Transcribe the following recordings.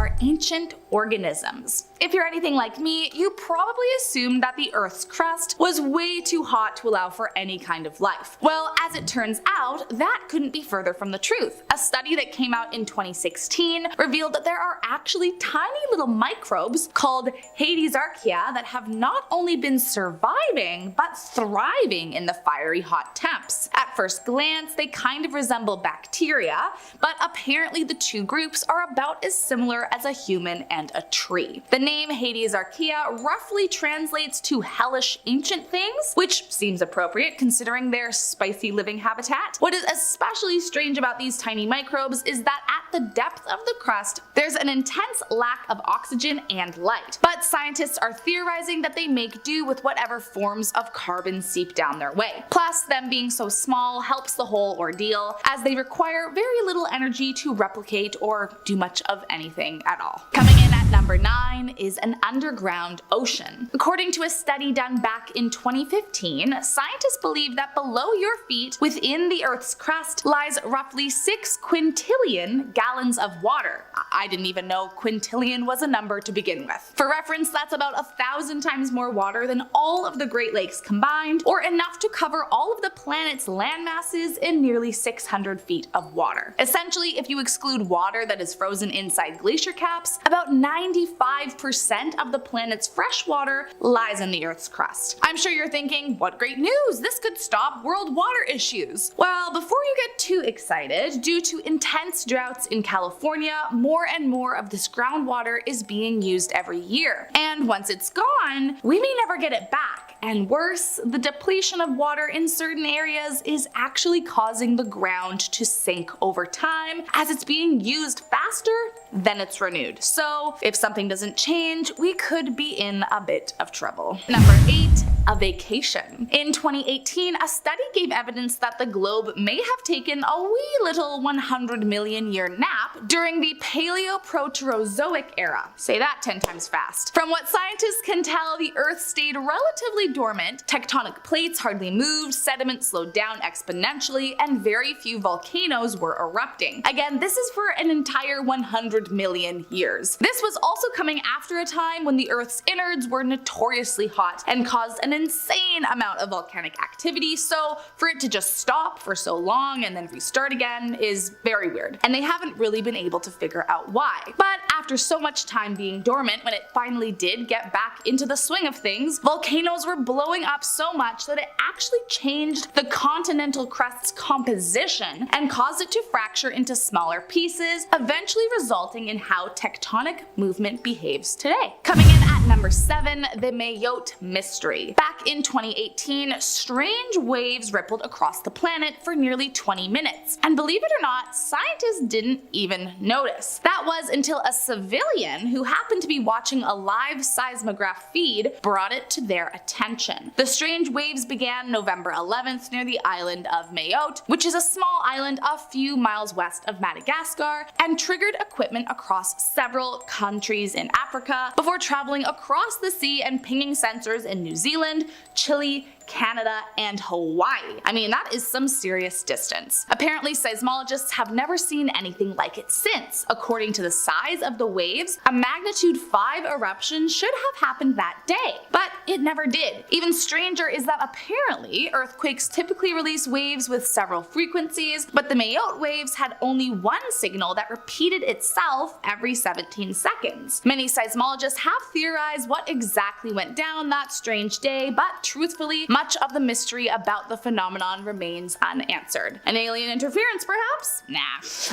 are ancient organisms. If you're anything like me, you probably assumed that the Earth's crust was way too hot to allow for any kind of life. Well, as it turns out, that couldn't be further from the truth. A study that came out in 2016 revealed that there are actually tiny little microbes called Hades archaea that have not only been surviving, but thriving in the fiery hot temps. At first glance, they kind of resemble bacteria, but apparently the two groups are about as similar as a human and a tree. The name Hades archaea roughly translates to hellish ancient things, which seems appropriate considering their spicy living habitat. What is especially strange about these tiny microbes is that at the depth of the crust, there's an intense lack of oxygen and light. But scientists are theorizing that they make do with whatever forms of carbon seep down their way. Plus, them being so small helps the whole ordeal, as they require very little energy to replicate or do much of anything at all. Coming in at number 9 is an underground ocean. According to a study done back in 2015, scientists believe that below your feet, within the Earth's crust, lies roughly 6 quintillion gallons of water. I didn't even know quintillion was a number to begin with. For reference, that's about 1,000 times more water than all of the Great Lakes combined, or enough to cover all of the planet's land masses in nearly 600 feet of water. Essentially, if you exclude water that is frozen inside glacier caps, about 95% of the planet's fresh water lies in the Earth's crust. I'm sure you're thinking, what great news, this could stop world water issues. Well, before you get too excited, due to intense droughts in California, more and more of this groundwater is being used every year. And once it's gone, we may never get it back. And worse, the depletion of water in certain areas is actually causing the ground to sink over time, as it's being used faster than it's renewed. So if something doesn't change, we could be in a bit of trouble. Number 8. A vacation. In 2018, a study gave evidence that the globe may have taken a wee little 100 million year nap during the Paleoproterozoic era. Say that 10 times fast. From what scientists can tell, the Earth stayed relatively dormant, tectonic plates hardly moved, sediment slowed down exponentially, and very few volcanoes were erupting. Again, this is for an entire 100 million years. This was also coming after a time when the Earth's innards were notoriously hot and caused an insane amount of volcanic activity, so for it to just stop for so long and then restart again is very weird, and they haven't really been able to figure out why. But after so much time being dormant, when it finally did get back into the swing of things, volcanoes were blowing up so much that it actually changed the continental crust's composition and caused it to fracture into smaller pieces, eventually resulting in how tectonic movement behaves today. Coming in at number 7, the Mayotte mystery. Back in 2018, strange waves rippled across the planet for nearly 20 minutes. And believe it or not, scientists didn't even notice. That was until a civilian who happened to be watching a live seismograph feed brought it to their attention. The strange waves began November 11th near the island of Mayotte, which is a small island a few miles west of Madagascar, and triggered equipment across several countries in Africa before traveling across the sea and pinging sensors in New Zealand, Chile, Canada, and Hawaii. I mean, that is some serious distance. Apparently, seismologists have never seen anything like it since. According to the size of the waves, a magnitude 5 eruption should have happened that day, but it never did. Even stranger is that apparently earthquakes typically release waves with several frequencies, but the Mayotte waves had only one signal that repeated itself every 17 seconds. Many seismologists have theorized what exactly went down that strange day, but truthfully, much of the mystery about the phenomenon remains unanswered. An alien interference, perhaps? Nah,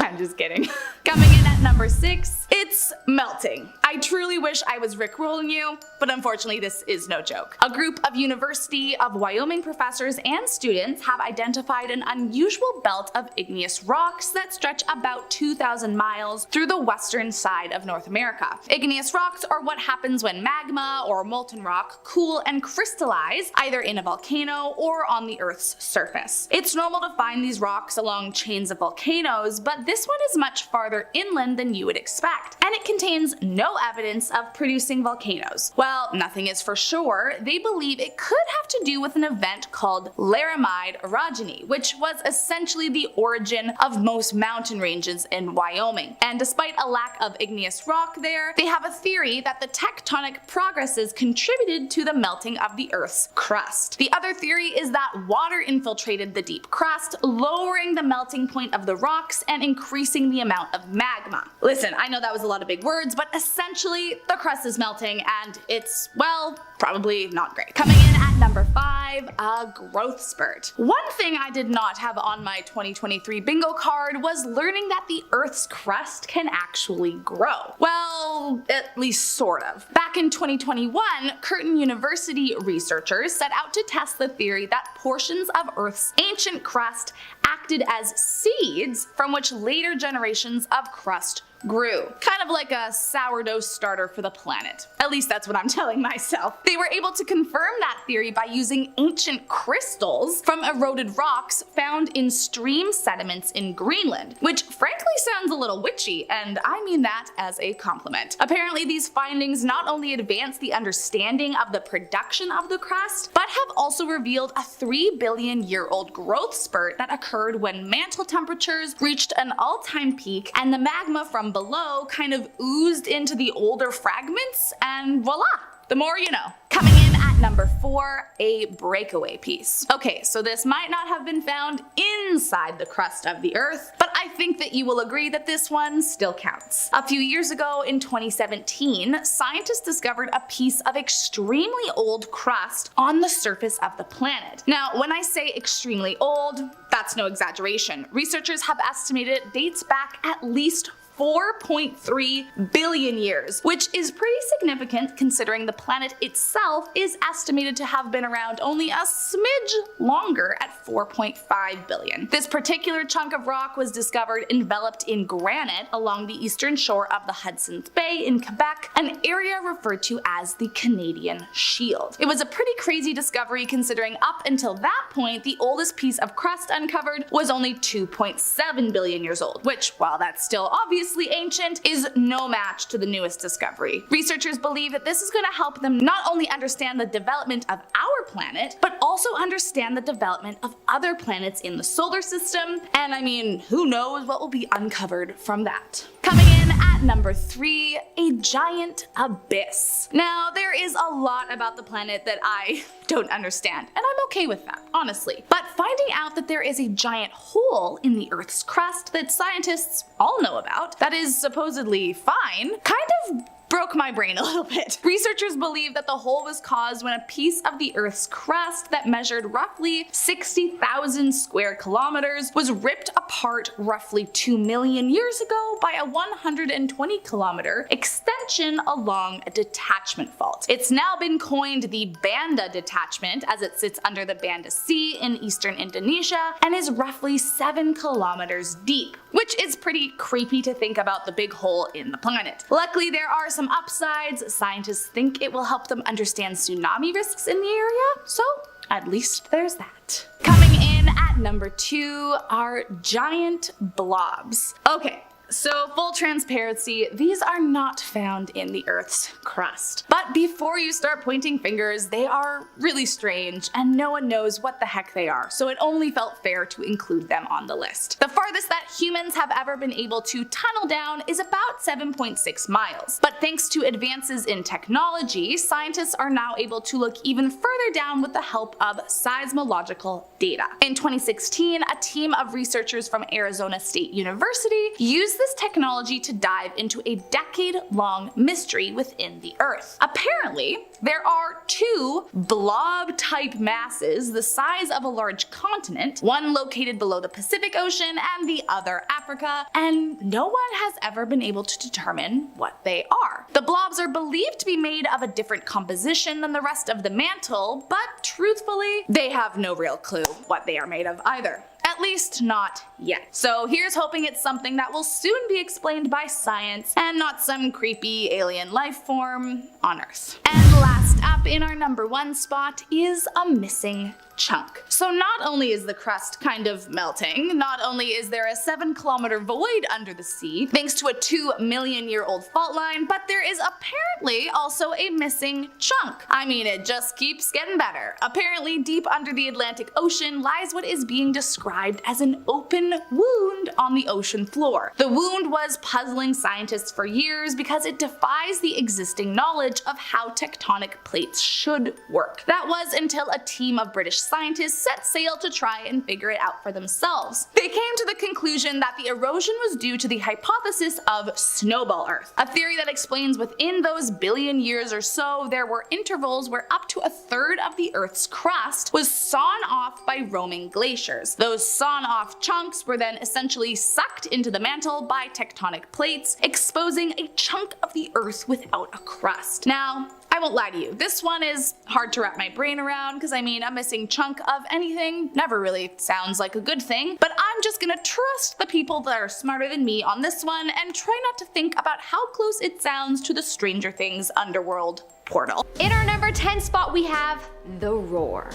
I'm just kidding. Coming in at number 6, it's melting. I truly wish I was rickrolling you, but unfortunately this is no joke. A group of University of Wyoming professors and students have identified an unusual belt of igneous rocks that stretch about 2,000 miles through the western side of North America. Igneous rocks are what happens when magma or molten rock cool and crystallize, either in a volcano or on the Earth's surface. It's normal to find these rocks along chains of volcanoes, but this one is much farther inland than you would expect. that, and it contains no evidence of producing volcanoes. Well, nothing is for sure. They believe it could have to do with an event called laramide orogeny, which was essentially the origin of most mountain ranges in Wyoming. And despite a lack of igneous rock there, they have a theory that the tectonic progresses contributed to the melting of the Earth's crust. The other theory is that water infiltrated the deep crust, lowering the melting point of the rocks and increasing the amount of magma. Listen, I know that was a lot of big words, but essentially the crust is melting and it's, well, probably not great. Coming in at number 5, a growth spurt. One thing I did not have on my 2023 bingo card was learning that the Earth's crust can actually grow. Well, at least sort of. Back in 2021, Curtin University researchers set out to test the theory that portions of Earth's ancient crust acted as seeds from which later generations of crust grew. Kind of like a sourdough starter for the planet. At least that's what I'm telling myself. They were able to confirm that theory by using ancient crystals from eroded rocks found in stream sediments in Greenland, which frankly sounds a little witchy, and I mean that as a compliment. Apparently these findings not only advance the understanding of the production of the crust, but have also revealed a 3 billion year old growth spurt that occurred when mantle temperatures reached an all-time peak and the magma from below kind of oozed into the older fragments, and voila! The more you know. Coming in at number 4, a breakaway piece. Okay, so this might not have been found inside the crust of the Earth, but I think that you will agree that this one still counts. A few years ago in 2017, scientists discovered a piece of extremely old crust on the surface of the planet. Now, when I say extremely old, that's no exaggeration. Researchers have estimated it dates back at least 4.3 billion years, which is pretty significant considering the planet itself is estimated to have been around only a smidge longer at 4.5 billion. This particular chunk of rock was discovered enveloped in granite along the eastern shore of the Hudson's Bay in Quebec, an area referred to as the Canadian Shield. It was a pretty crazy discovery considering up until that point, the oldest piece of crust uncovered was only 2.7 billion years old, which, while that's still obvious ancient, is no match to the newest discovery. Researchers believe that this is going to help them not only understand the development of our planet, but also understand the development of other planets in the solar system, and I mean, who knows what will be uncovered from that. Coming in at number 3, a giant abyss. Now, there is a lot about the planet that I don't understand, and I'm okay with that, honestly. But finding out that there is a giant hole in the Earth's crust that scientists all know about, that is supposedly fine, kind of broke my brain a little bit. Researchers believe that the hole was caused when a piece of the Earth's crust that measured roughly 60,000 square kilometers was ripped apart roughly 2 million years ago by a 120 kilometer extension along a detachment fault. It's now been coined the Banda Detachment as it sits under the Banda Sea in eastern Indonesia and is roughly 7 kilometers deep, which is pretty creepy to think about the big hole in the planet. Luckily, there are some upsides. Scientists think it will help them understand tsunami risks in the area, so at least there's that. Coming in at number 2 are giant blobs. Okay, so full transparency, these are not found in the Earth's crust. But before you start pointing fingers, they are really strange and no one knows what the heck they are, so it only felt fair to include them on the list. The farthest that humans have ever been able to tunnel down is about 7.6 miles. But thanks to advances in technology, scientists are now able to look even further down with the help of seismological data. In 2016, a team of researchers from Arizona State University used this technology to dive into a decade-long mystery within the Earth. Apparently, there are 2 blob-type masses the size of a large continent, one located below the Pacific Ocean and the other Africa, and no one has ever been able to determine what they are. The blobs are believed to be made of a different composition than the rest of the mantle, but truthfully, they have no real clue what they are made of either. At least not yet. So here's hoping it's something that will soon be explained by science and not some creepy alien life form on Earth. And last up in our number 1 spot is a missing chunk. So not only is the crust kind of melting, not only is there a 7-kilometer void under the sea thanks to a 2-million-year-old fault line, but there is apparently also a missing chunk. I mean, it just keeps getting better. Apparently deep under the Atlantic Ocean lies what is being described as an open wound on the ocean floor. The wound was puzzling scientists for years because it defies the existing knowledge of how tectonic plates should work. That was until a team of British scientists set sail to try and figure it out for themselves. They came to the conclusion that the erosion was due to the hypothesis of snowball Earth, a theory that explains within those billion years or so there were intervals where up to a third of the Earth's crust was sawn off by roaming glaciers. Those sawn off chunks were then essentially sucked into the mantle by tectonic plates, exposing a chunk of the Earth without a crust. Now, I won't lie to you, this one is hard to wrap my brain around because I mean a missing chunk of anything never really sounds like a good thing, but I'm just gonna trust the people that are smarter than me on this one and try not to think about how close it sounds to the Stranger Things underworld portal. In our number 10 spot we have The Roar.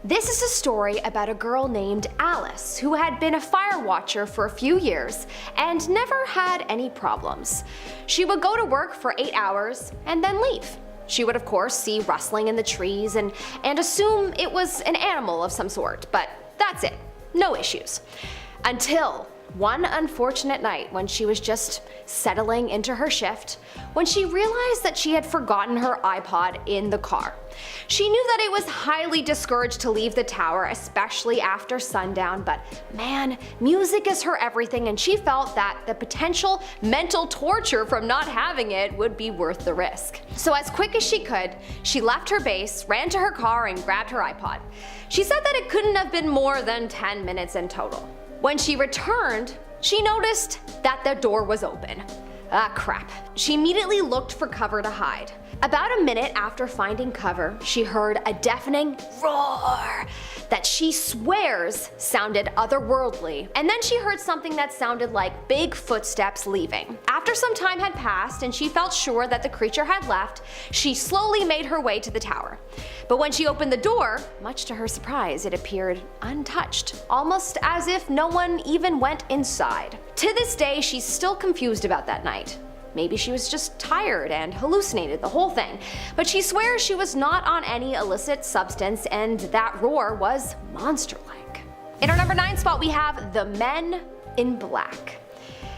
This is a story about a girl named Alice who had been a fire watcher for a few years and never had any problems. She would go to work for 8 hours and then leave. She would of course see rustling in the trees and assume it was an animal of some sort, but that's it, no issues. Until one unfortunate night when she was just settling into her shift, when she realized that she had forgotten her iPod in the car. She knew that it was highly discouraged to leave the tower, especially after sundown, but man, music is her everything and she felt that the potential mental torture from not having it would be worth the risk. So as quick as she could, she left her base, ran to her car and grabbed her iPod. She said that it couldn't have been more than 10 minutes in total. When she returned, she noticed that the door was open. Ah crap. She immediately looked for cover to hide. About a minute after finding cover, she heard a deafening roar that she swears sounded otherworldly, and then she heard something that sounded like big footsteps leaving. After some time had passed and she felt sure that the creature had left, she slowly made her way to the tower. But when she opened the door, much to her surprise, it appeared untouched, almost as if no one even went inside. To this day, she's still confused about that night. Maybe she was just tired and hallucinated the whole thing, but she swears she was not on any illicit substance and that roar was monster-like. In our number 9 spot we have The Men in Black.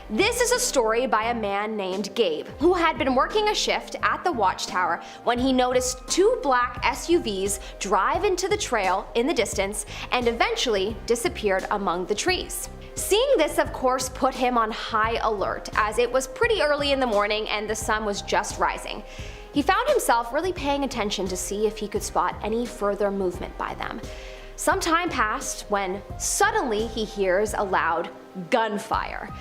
This is a story by a man named Gabe, who had been working a shift at the watchtower when he noticed 2 black SUVs drive into the trail in the distance and eventually disappeared among the trees. Seeing this of course put him on high alert, as it was pretty early in the morning and the sun was just rising. He found himself really paying attention to see if he could spot any further movement by them. Some time passed when suddenly he hears a loud gunfire.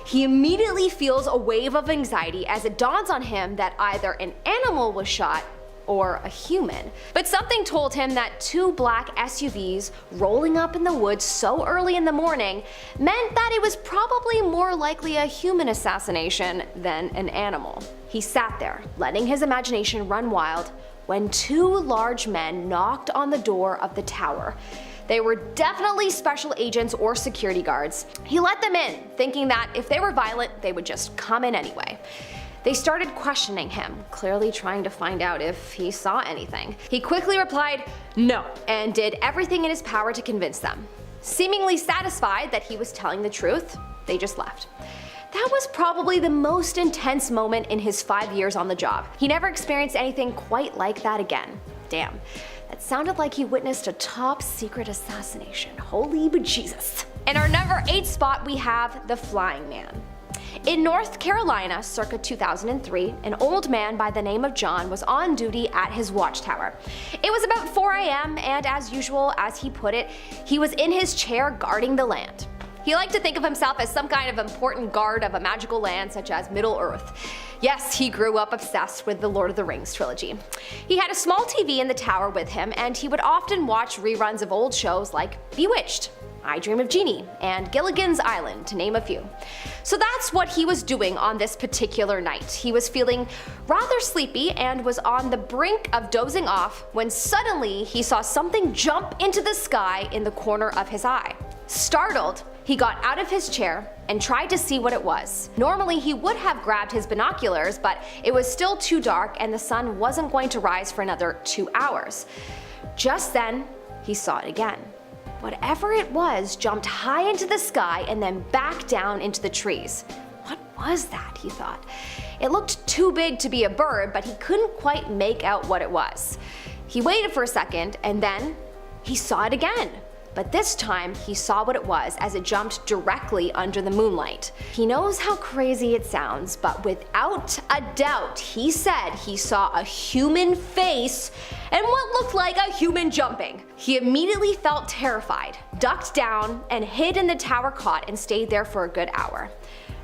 He immediately feels a wave of anxiety as it dawns on him that either an animal was shot or a human. But something told him that 2 black SUVs rolling up in the woods so early in the morning meant that it was probably more likely a human assassination than an animal. He sat there, letting his imagination run wild, when 2 large men knocked on the door of the tower. They were definitely special agents or security guards. He let them in, thinking that if they were violent, they would just come in anyway. They started questioning him, clearly trying to find out if he saw anything. He quickly replied no, and did everything in his power to convince them. Seemingly satisfied that he was telling the truth, they just left. That was probably the most intense moment in his 5 years on the job. He never experienced anything quite like that again. Damn, that sounded like he witnessed a top secret assassination. Holy bejesus. In our number 8 spot we have The Flying Man. In North Carolina, circa 2003, an old man by the name of John was on duty at his watchtower. It was about 4 AM and as usual, as he put it, he was in his chair guarding the land. He liked to think of himself as some kind of important guard of a magical land such as Middle-earth. Yes, he grew up obsessed with the Lord of the Rings trilogy. He had a small TV in the tower with him and he would often watch reruns of old shows like Bewitched. I Dream of Jeannie, and Gilligan's Island, to name a few. So that's what he was doing on this particular night. He was feeling rather sleepy and was on the brink of dozing off when suddenly he saw something jump into the sky in the corner of his eye. Startled, he got out of his chair and tried to see what it was. Normally he would have grabbed his binoculars, but it was still too dark and the sun wasn't going to rise for another 2 hours. Just then, he saw it again. Whatever it was jumped high into the sky and then back down into the trees. What was that, he thought. It looked too big to be a bird, but he couldn't quite make out what it was. He waited for a second and then he saw it again. But this time he saw what it was as it jumped directly under the moonlight. He knows how crazy it sounds, but without a doubt he said he saw a human face and what looked like a human jumping. He immediately felt terrified, ducked down, and hid in the tower cot and stayed there for a good hour.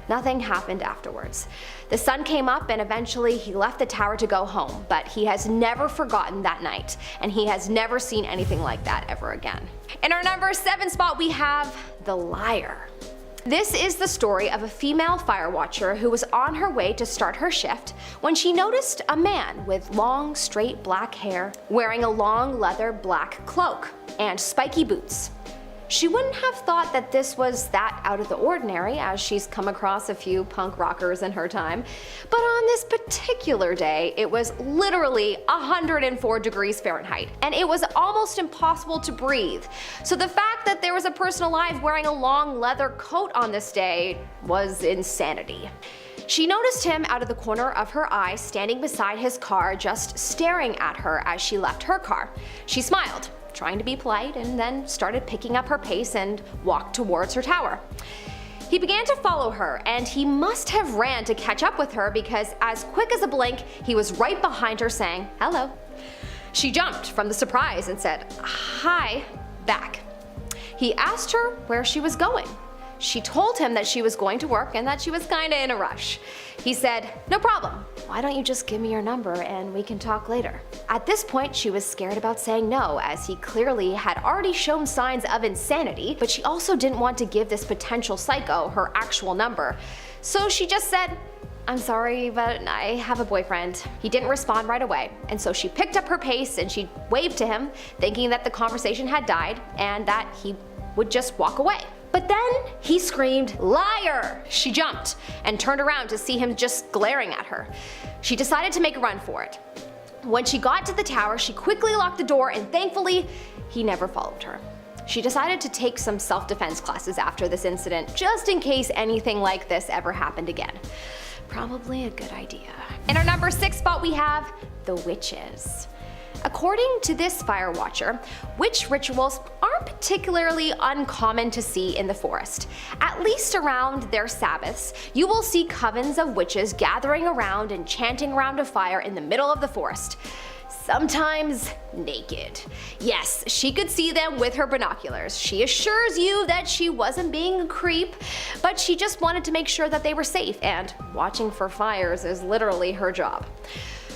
Nothing happened afterwards. The sun came up and eventually he left the tower to go home, but he has never forgotten that night, and he has never seen anything like that ever again. In our number 7 spot we have The Liar. This is the story of a female fire watcher who was on her way to start her shift when she noticed a man with long straight black hair wearing a long leather black cloak and spiky boots. She wouldn't have thought that this was that out of the ordinary, as she's come across a few punk rockers in her time, but on this particular day it was literally 104 degrees Fahrenheit and it was almost impossible to breathe. So the fact that there was a person alive wearing a long leather coat on this day was insanity. She noticed him out of the corner of her eye standing beside his car, just staring at her as she left her car. She smiled, trying to be polite, and then started picking up her pace and walked towards her tower. He began to follow her, and he must have ran to catch up with her because as quick as a blink, he was right behind her saying, "Hello." She jumped from the surprise and said, "Hi," back. He asked her where she was going. She told him that she was going to work and that she was kinda in a rush. He said, "No problem. Why don't you just give me your number and we can talk later?" At this point, she was scared about saying no, as he clearly had already shown signs of insanity, but she also didn't want to give this potential psycho her actual number. So she just said, "I'm sorry, but I have a boyfriend." He didn't respond right away, and so she picked up her pace and she waved to him, thinking that the conversation had died and that he would just walk away. But then he screamed, "Liar!" She jumped and turned around to see him just glaring at her. She decided to make a run for it. When she got to the tower, she quickly locked the door, and thankfully, he never followed her. She decided to take some self-defense classes after this incident, just in case anything like this ever happened again. Probably a good idea. In our number 6 spot we have The Witches. According to this fire watcher, witch rituals aren't particularly uncommon to see in the forest. At least around their Sabbaths, you will see covens of witches gathering around and chanting around a fire in the middle of the forest. Sometimes naked. Yes, she could see them with her binoculars. She assures you that she wasn't being a creep, but she just wanted to make sure that they were safe, and watching for fires is literally her job.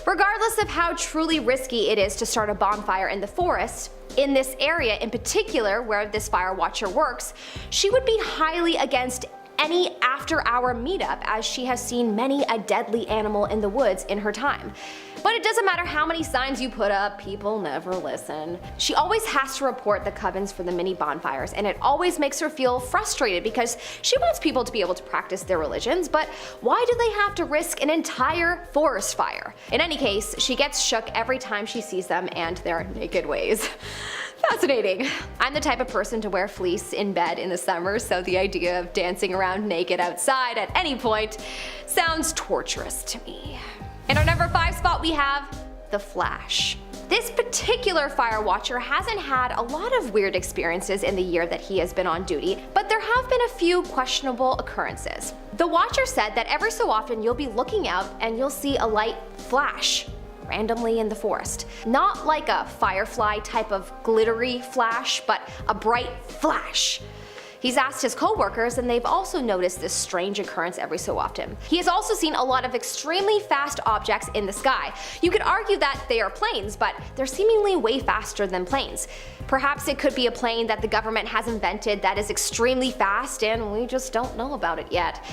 Regardless of how truly risky it is to start a bonfire in the forest, in this area in particular where this fire watcher works, she would be highly against any after-hour meetup, as she has seen many a deadly animal in the woods in her time. But it doesn't matter how many signs you put up, people never listen. She always has to report the covens for the mini bonfires, and it always makes her feel frustrated because she wants people to be able to practice their religions, but why do they have to risk an entire forest fire? In any case, she gets shook every time she sees them and their naked ways. Fascinating. I'm the type of person to wear fleece in bed in the summer, so the idea of dancing around naked outside at any point sounds torturous to me. In our number 5 spot we have The Flash. This particular fire watcher hasn't had a lot of weird experiences in the year that he has been on duty, but there have been a few questionable occurrences. The watcher said that every so often you'll be looking out and you'll see a light flash randomly in the forest. Not like a firefly type of glittery flash, but a bright flash. He's asked his co-workers and they've also noticed this strange occurrence every so often. He has also seen a lot of extremely fast objects in the sky. You could argue that they are planes, but they're seemingly way faster than planes. Perhaps it could be a plane that the government has invented that is extremely fast and we just don't know about it yet.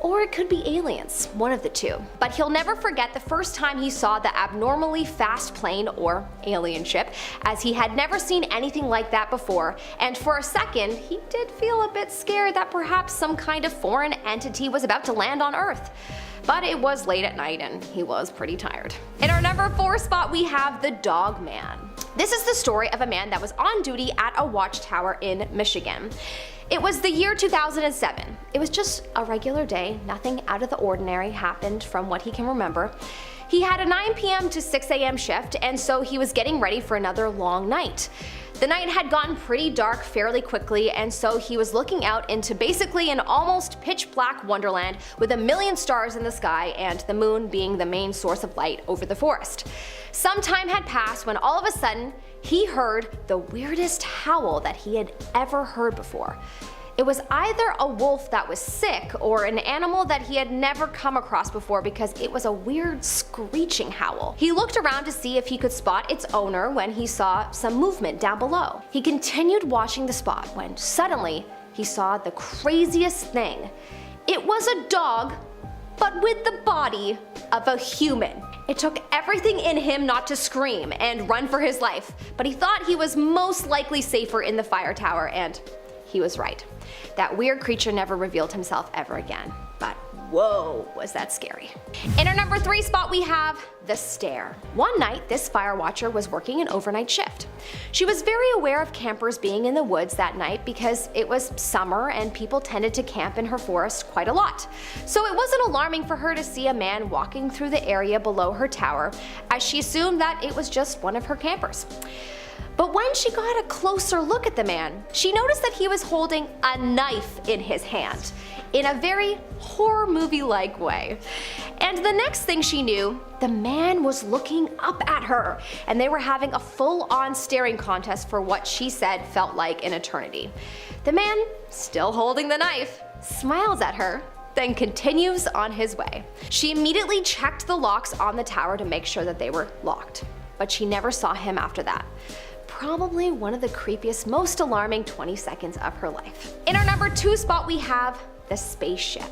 Or it could be aliens, one of the two. But he'll never forget the first time he saw the abnormally fast plane or alien ship, as he had never seen anything like that before, and for a second he did feel a bit scared that perhaps some kind of foreign entity was about to land on Earth. But it was late at night and he was pretty tired. In our number 4 spot we have the Dogman. This is the story of a man that was on duty at a watchtower in Michigan. It was the year 2007. It was just a regular day, nothing out of the ordinary happened from what he can remember. He had a 9 p.m. to 6 a.m. shift, and so he was getting ready for another long night. The night had gotten pretty dark fairly quickly, and so he was looking out into basically an almost pitch black wonderland with a million stars in the sky and the moon being the main source of light over the forest. Some time had passed when all of a sudden he heard the weirdest howl that he had ever heard before. It was either a wolf that was sick or an animal that he had never come across before because it was a weird screeching howl. He looked around to see if he could spot its owner when he saw some movement down below. He continued watching the spot when suddenly he saw the craziest thing. It was a dog, but with the body of a human. It took everything in him not to scream and run for his life, but he thought he was most likely safer in the fire tower, and he was right. That weird creature never revealed himself ever again. But whoa, was that scary. In our number 3 spot we have the stare. One night, this fire watcher was working an overnight shift. She was very aware of campers being in the woods that night because it was summer and people tended to camp in her forest quite a lot. So it wasn't alarming for her to see a man walking through the area below her tower, as she assumed that it was just one of her campers. But when she got a closer look at the man, she noticed that he was holding a knife in his hand, in a very horror movie-like way. And the next thing she knew, the man was looking up at her, and they were having a full-on staring contest for what she said felt like an eternity. The man, still holding the knife, smiles at her, then continues on his way. She immediately checked the locks on the tower to make sure that they were locked, but she never saw him after that. Probably one of the creepiest, most alarming 20 seconds of her life. In our number 2 spot we have the spaceship.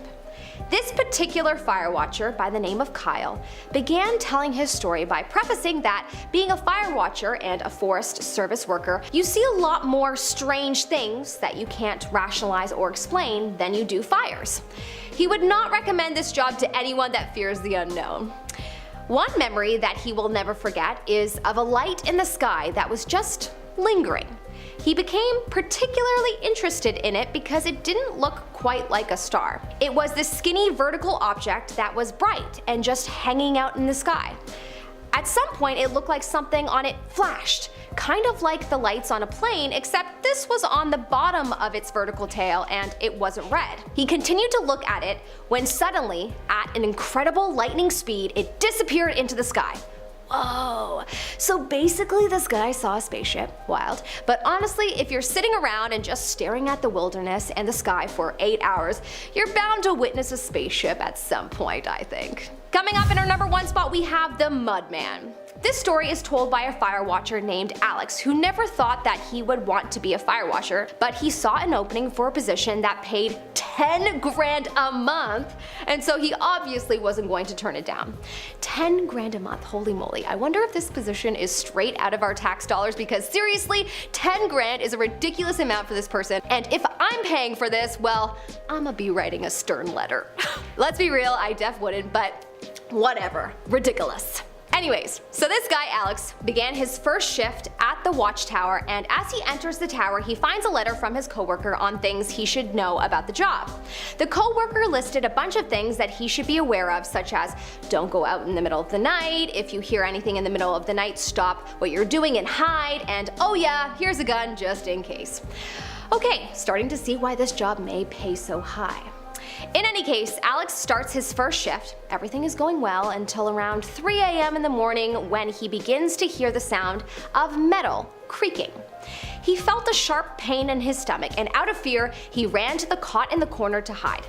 This particular fire watcher by the name of Kyle began telling his story by prefacing that being a fire watcher and a forest service worker, you see a lot more strange things that you can't rationalize or explain than you do fires. He would not recommend this job to anyone that fears the unknown. One memory that he will never forget is of a light in the sky that was just lingering. He became particularly interested in it because it didn't look quite like a star. It was this skinny vertical object that was bright and just hanging out in the sky. At some point it looked like something on it flashed, kind of like the lights on a plane, except this was on the bottom of its vertical tail and it wasn't red. He continued to look at it when suddenly, at an incredible lightning speed, it disappeared into the sky. Whoa. So basically this guy saw a spaceship, wild, but honestly if you're sitting around and just staring at the wilderness and the sky for 8 hours, you're bound to witness a spaceship at some point, I think. Coming up in our number 1 spot we have the Mudman. This story is told by a fire watcher named Alex who never thought that he would want to be a fire watcher, but he saw an opening for a position that paid 10 grand a month, and so he obviously wasn't going to turn it down. 10 grand a month, holy moly. I wonder if this position is straight out of our tax dollars, because seriously, 10 grand is a ridiculous amount for this person, and if I'm paying for this, well, I'ma be writing a stern letter. Let's be real, I def wouldn't, but whatever. Ridiculous. Anyways, so this guy Alex began his first shift at the watchtower, and as he enters the tower he finds a letter from his coworker on things he should know about the job. The coworker listed a bunch of things that he should be aware of, such as don't go out in the middle of the night, if you hear anything in the middle of the night stop what you're doing and hide, and oh yeah, here's a gun just in case. Okay, starting to see why this job may pay so high. In any case, Alex starts his first shift. Everything is going well until around 3 a.m. in the morning when he begins to hear the sound of metal creaking. he felt a sharp pain in his stomach, and out of fear, he ran to the cot in the corner to hide.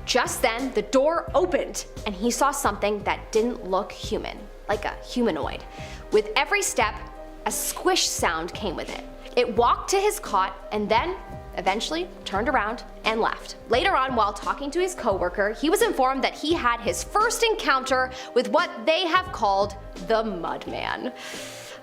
Just then, the door opened, and he saw something that didn't look human, like a humanoid. With every step, a squish sound came with it. It walked to his cot and then, eventually, turned around and left. Later on, while talking to his coworker, he was informed that he had his first encounter with what they have called the Mudman.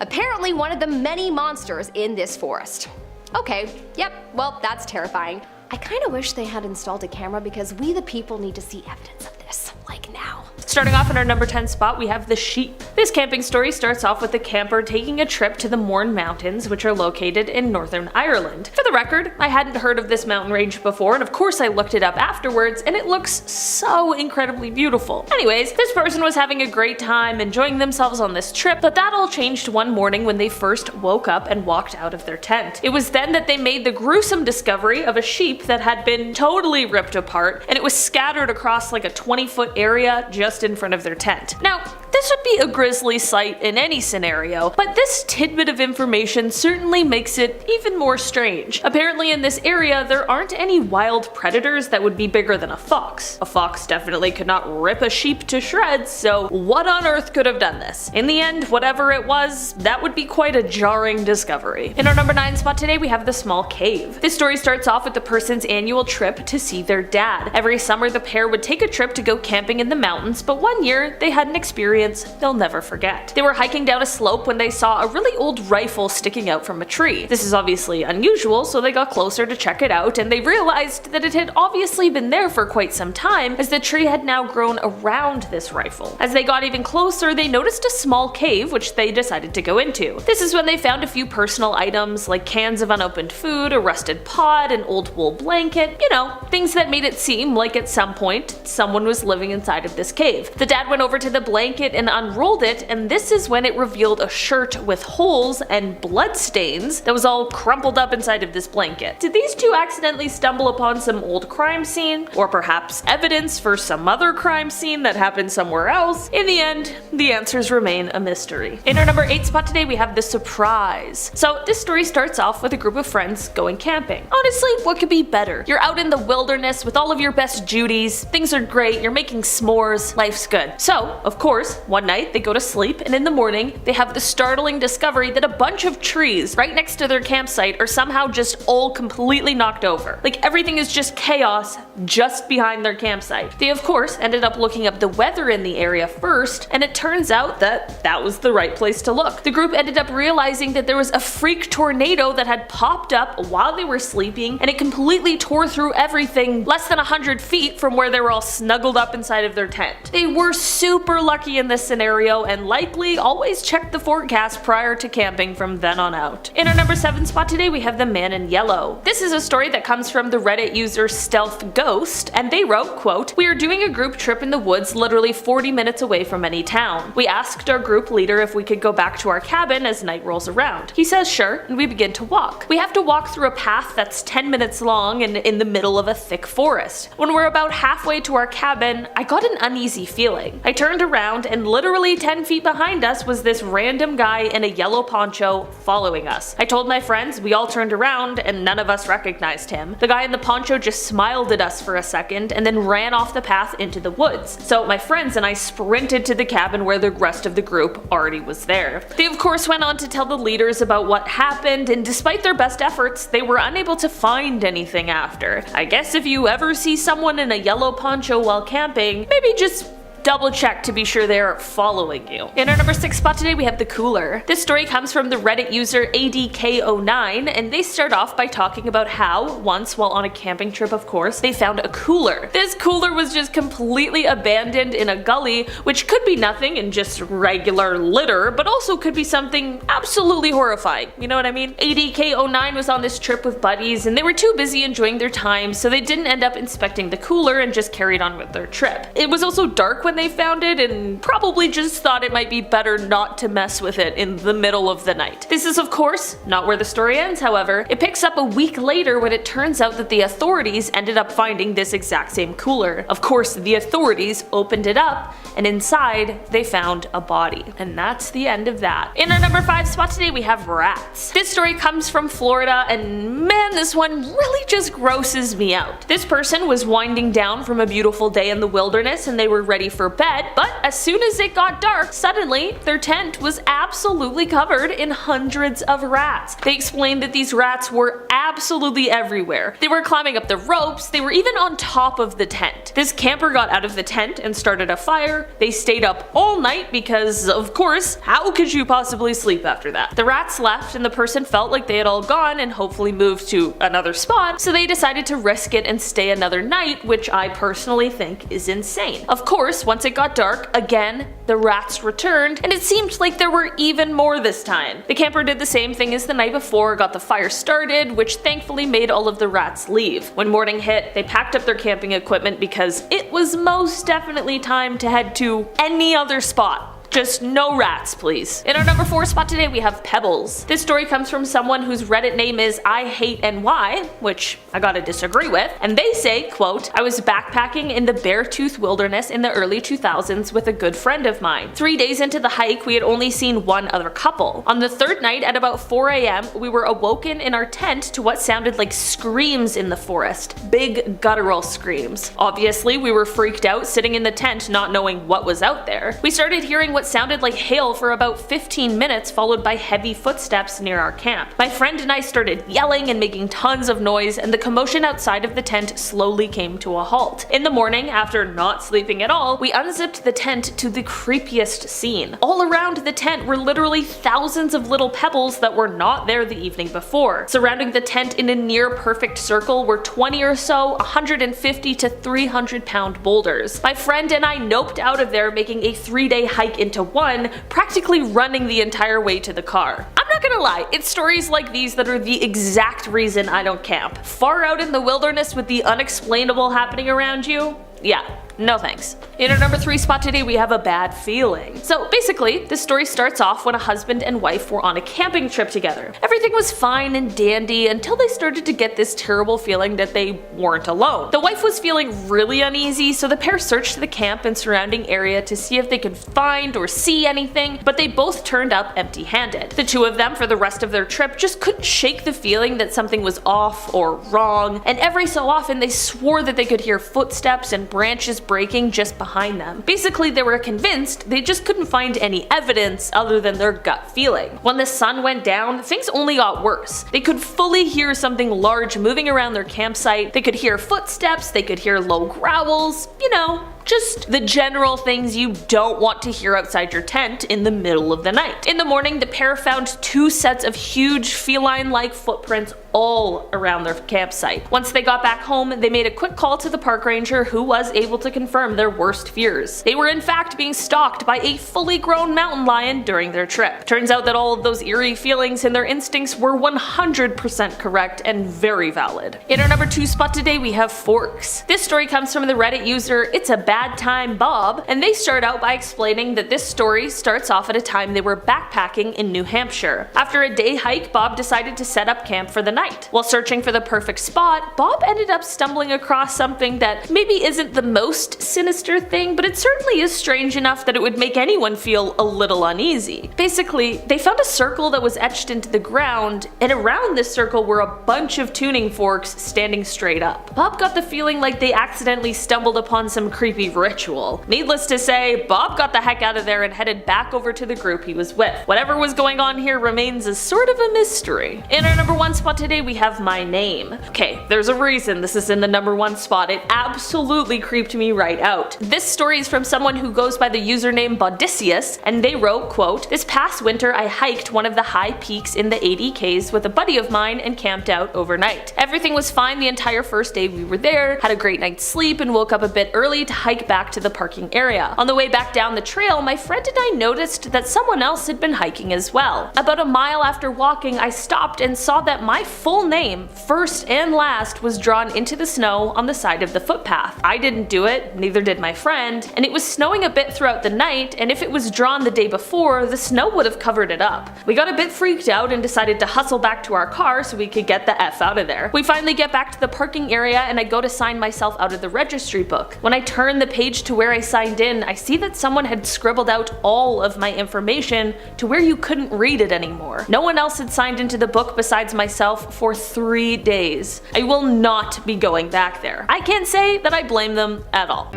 Apparently one of the many monsters in this forest. Okay, yep, well, that's terrifying. I kinda wish they had installed a camera because we the people need to see evidence of this, like now. Starting off in our number 10 spot, we have the sheep. This camping story starts off with a camper taking a trip to the Mourne Mountains, which are located in Northern Ireland. For the record, I hadn't heard of this mountain range before, and of course I looked it up afterwards, and it looks so incredibly beautiful. Anyways, this person was having a great time, enjoying themselves on this trip, but that all changed one morning when they first woke up and walked out of their tent. It was then that they made the gruesome discovery of a sheep that had been totally ripped apart, and it was scattered across like a 20-foot area just in front of their tent. Now, this would be a grisly sight in any scenario, but this tidbit of information certainly makes it even more strange. Apparently in this area, there aren't any wild predators that would be bigger than a fox. A fox definitely could not rip a sheep to shreds, so what on earth could have done this? In the end, whatever it was, that would be quite a jarring discovery. In our number 9 spot today, we have the small cave. This story starts off with the person's annual trip to see their dad. Every summer, the pair would take a trip to go camping in the mountains, but one year, they had an experience they'll never forget. They were hiking down a slope when they saw a really old rifle sticking out from a tree. This is obviously unusual, so they got closer to check it out, and they realized that it had obviously been there for quite some time, as the tree had now grown around this rifle. As they got even closer, they noticed a small cave, which they decided to go into. This is when they found a few personal items, like cans of unopened food, a rusted pot, an old wool blanket, you know, things that made it seem like at some point someone was living inside of this cave. The dad went over to the blanket and unrolled it, and this is when it revealed a shirt with holes and blood stains that was all crumpled up inside of this blanket. Did these two accidentally stumble upon some old crime scene? Or perhaps evidence for some other crime scene that happened somewhere else? In the end, the answers remain a mystery. In our number 8 spot today, we have the surprise. So this story starts off with a group of friends going camping. Honestly, what could be better? You're out in the wilderness with all of your best Judies, things are great, you're making s'mores, life's good. So, of course, one night they go to sleep, and in the morning they have the startling discovery that a bunch of trees right next to their campsite are somehow just all completely knocked over. Like everything is just chaos just behind their campsite. They of course ended up looking up the weather in the area first, and it turns out that that was the right place to look. The group ended up realizing that there was a freak tornado that had popped up while they were sleeping, and it completely tore through everything less than 100 feet from where they were all snuggled up inside of their tent. They were super lucky in this scenario, and likely always checked the forecast prior to camping from then on out. In our number 7 spot today, we have the man in yellow. This is a story that comes from the Reddit user Stealth Ghost, and they wrote, quote, "We are doing a group trip in the woods literally 40 minutes away from any town. We asked our group leader if we could go back to our cabin as night rolls around. He says sure, and we begin to walk. We have to walk through a path that's 10 minutes long and in the middle of a thick forest. When we're about halfway to our cabin, I got an uneasy feeling. I turned around, and literally 10 feet behind us was this random guy in a yellow poncho following us. I told my friends, we all turned around, and none of us recognized him. The guy in the poncho just smiled at us for a second and then ran off the path into the woods. So my friends and I sprinted to the cabin where the rest of the group already was there. They of course went on to tell the leaders about what happened, and despite their best efforts, they were unable to find anything after. I guess if you ever see someone in a yellow poncho while camping, maybe just double check to be sure they're following you. In our number 6 spot today, we have the cooler. This story comes from the Reddit user ADK09, and they start off by talking about how, once while on a camping trip of course, they found a cooler. This cooler was just completely abandoned in a gully, which could be nothing and just regular litter, but also could be something absolutely horrifying, you know what I mean? ADK09 was on this trip with buddies, and they were too busy enjoying their time, so they didn't end up inspecting the cooler and just carried on with their trip. It was also dark when when they found it and probably just thought it might be better not to mess with it in the middle of the night. This is of course not where the story ends, however. It picks up a week later when it turns out that the authorities ended up finding this exact same cooler. Of course, the authorities opened it up and inside they found a body. And that's the end of that. In our number 5 spot today we have rats. This story comes from Florida and man, this one really just grosses me out. This person was winding down from a beautiful day in the wilderness and they were ready for bed, but as soon as it got dark, suddenly their tent was absolutely covered in hundreds of rats. They explained that these rats were absolutely everywhere. They were climbing up the ropes, they were even on top of the tent. This camper got out of the tent and started a fire. They stayed up all night because, of course, how could you possibly sleep after that? The rats left and the person felt like they had all gone and hopefully moved to another spot, so they decided to risk it and stay another night, which I personally think is insane. Of course, once it got dark, again, the rats returned, and it seemed like there were even more this time. The camper did the same thing as the night before, got the fire started, which thankfully made all of the rats leave. When morning hit, they packed up their camping equipment because it was most definitely time to head to any other spot. Just no rats, please. In our number 4 spot today we have Pebbles. This story comes from someone whose Reddit name is I Hate NY, which I gotta disagree with, and they say, quote, I was backpacking in the Beartooth Wilderness in the early 2000s with a good friend of mine. 3 days into the hike we had only seen one other couple. On the third night at about 4 AM we were awoken in our tent to what sounded like screams in the forest. Big guttural screams. Obviously we were freaked out sitting in the tent not knowing what was out there. We started hearing what sounded like hail for about 15 minutes, followed by heavy footsteps near our camp. My friend and I started yelling and making tons of noise, and the commotion outside of the tent slowly came to a halt. In the morning, after not sleeping at all, we unzipped the tent to the creepiest scene. All around the tent were literally thousands of little pebbles that were not there the evening before. Surrounding the tent in a near perfect circle were 20 or so 150 to 300 pound boulders. My friend and I noped out of there, making a 3-day hike into one, practically running the entire way to the car. I'm not gonna lie, it's stories like these that are the exact reason I don't camp. Far out in the wilderness with the unexplainable happening around you? Yeah. No thanks. In our number 3 spot today we have a bad feeling. So basically, this story starts off when a husband and wife were on a camping trip together. Everything was fine and dandy until they started to get this terrible feeling that they weren't alone. The wife was feeling really uneasy, so the pair searched the camp and surrounding area to see if they could find or see anything, but they both turned up empty-handed. The two of them for the rest of their trip just couldn't shake the feeling that something was off or wrong, and every so often they swore that they could hear footsteps and branches breaking just behind them. Basically, they were convinced they just couldn't find any evidence other than their gut feeling. When the sun went down, things only got worse. They could fully hear something large moving around their campsite, they could hear footsteps, they could hear low growls, you know, just the general things you don't want to hear outside your tent in the middle of the night. In the morning, the pair found 2 sets of huge feline-like footprints all around their campsite. Once they got back home, they made a quick call to the park ranger who was able to confirm their worst fears. They were in fact being stalked by a fully grown mountain lion during their trip. Turns out that all of those eerie feelings and their instincts were 100% correct and very valid. In our number 2 spot today we have forks. This story comes from the Reddit user It's a Bad Time Bob, and they start out by explaining that this story starts off at a time they were backpacking in New Hampshire. After a day hike, Bob decided to set up camp for the night. While searching for the perfect spot, Bob ended up stumbling across something that maybe isn't the most sinister thing, but it certainly is strange enough that it would make anyone feel a little uneasy. Basically, they found a circle that was etched into the ground, and around this circle were a bunch of tuning forks standing straight up. Bob got the feeling like they accidentally stumbled upon some creepy ritual. Needless to say, Bob got the heck out of there and headed back over to the group he was with. Whatever was going on here remains a sort of a mystery. In our number 1 spot today we have My Name. Okay, there's a reason this is in the number 1 spot. It absolutely creeped me right out. This story is from someone who goes by the username Bodicius, and they wrote, quote, this past winter I hiked one of the high peaks in the 80Ks with a buddy of mine and camped out overnight. Everything was fine the entire first day we were there, had a great night's sleep and woke up a bit early to hike hike back to the parking area. On the way back down the trail, my friend and I noticed that someone else had been hiking as well. About a mile after walking, I stopped and saw that my full name, first and last, was drawn into the snow on the side of the footpath. I didn't do it, neither did my friend, and it was snowing a bit throughout the night, and if it was drawn the day before, the snow would have covered it up. We got a bit freaked out and decided to hustle back to our car so we could get the F out of there. We finally get back to the parking area and I go to sign myself out of the registry book. When I turn the page to where I signed in, I see that someone had scribbled out all of my information to where you couldn't read it anymore. No one else had signed into the book besides myself for 3 days. I will not be going back there. I can't say that I blame them at all.